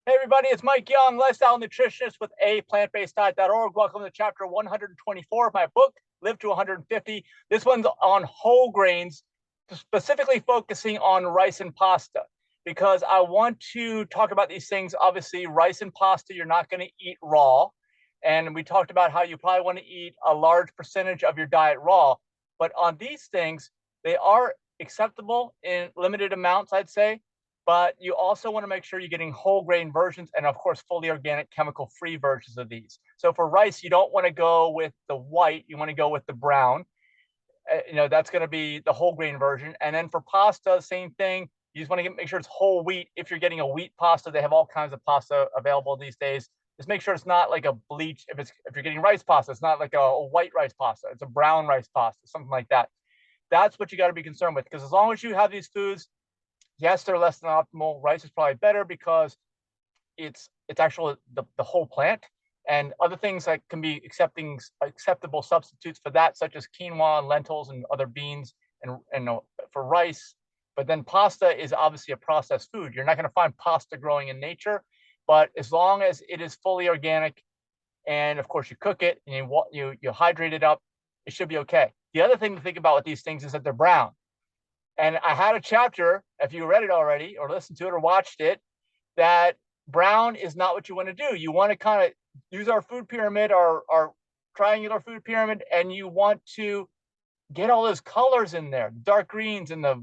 Hey everybody, it's Mike Young, lifestyle nutritionist with aPlantBasedDiet.org. Welcome to chapter 124 of my book, Live to 150. This one's on whole grains, specifically focusing on rice and pasta, because I want to talk about these things. Obviously, rice and pasta, you're not going to eat raw. And we talked about how you probably want to eat a large percentage of your diet raw. But on these things, they are acceptable in limited amounts, I'd say. But you also want to make sure you're getting whole grain versions and, of course, fully organic, chemical free versions of these. So for rice, you don't want to go with the white, you want to go with the brown. That's going to be the whole grain version. And then for pasta, same thing. You just want to make sure it's whole wheat. If you're getting a wheat pasta, they have all kinds of pasta available these days. Just make sure it's not like a bleach. If you're getting rice pasta, it's not like a white rice pasta. It's a brown rice pasta, something like that. That's what you got to be concerned with, because as long as you have these foods, yes, they're less than optimal. Rice is probably better because it's actually the whole plant, and other things that can be acceptable substitutes for that, such as quinoa and lentils and other beans and for rice. But then pasta is obviously a processed food. You're not going to find pasta growing in nature, but as long as it is fully organic, and of course you cook it and you hydrate it up, it should be okay. The other thing to think about with these things is that they're brown. And I had a chapter, if you read it already or listened to it or watched it, that brown is not what you want to do. You want to kind of use our food pyramid, our triangular food pyramid, and you want to get all those colors in there, dark greens and the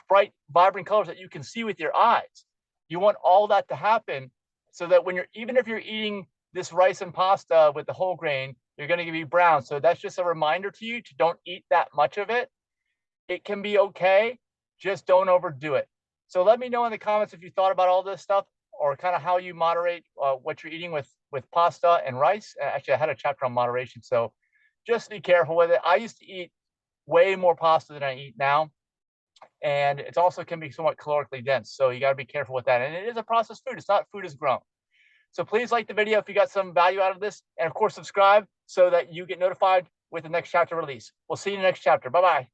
bright, vibrant colors that you can see with your eyes. You want all that to happen so that even if you're eating this rice and pasta with the whole grain, you're going to be brown. So that's just a reminder to you to don't eat that much of it. It can be okay, just don't overdo it. So let me know in the comments if you thought about all this stuff, or kind of how you moderate what you're eating with pasta and rice. Actually, I had a chapter on moderation, so just be careful with it. I used to eat way more pasta than I eat now, and it also can be somewhat calorically dense, so you got to be careful with that. And it is a processed food. It's not food as grown. So please like the video if you got some value out of this, and of course subscribe so that you get notified with the next chapter release. We'll see you in the next chapter. Bye-bye.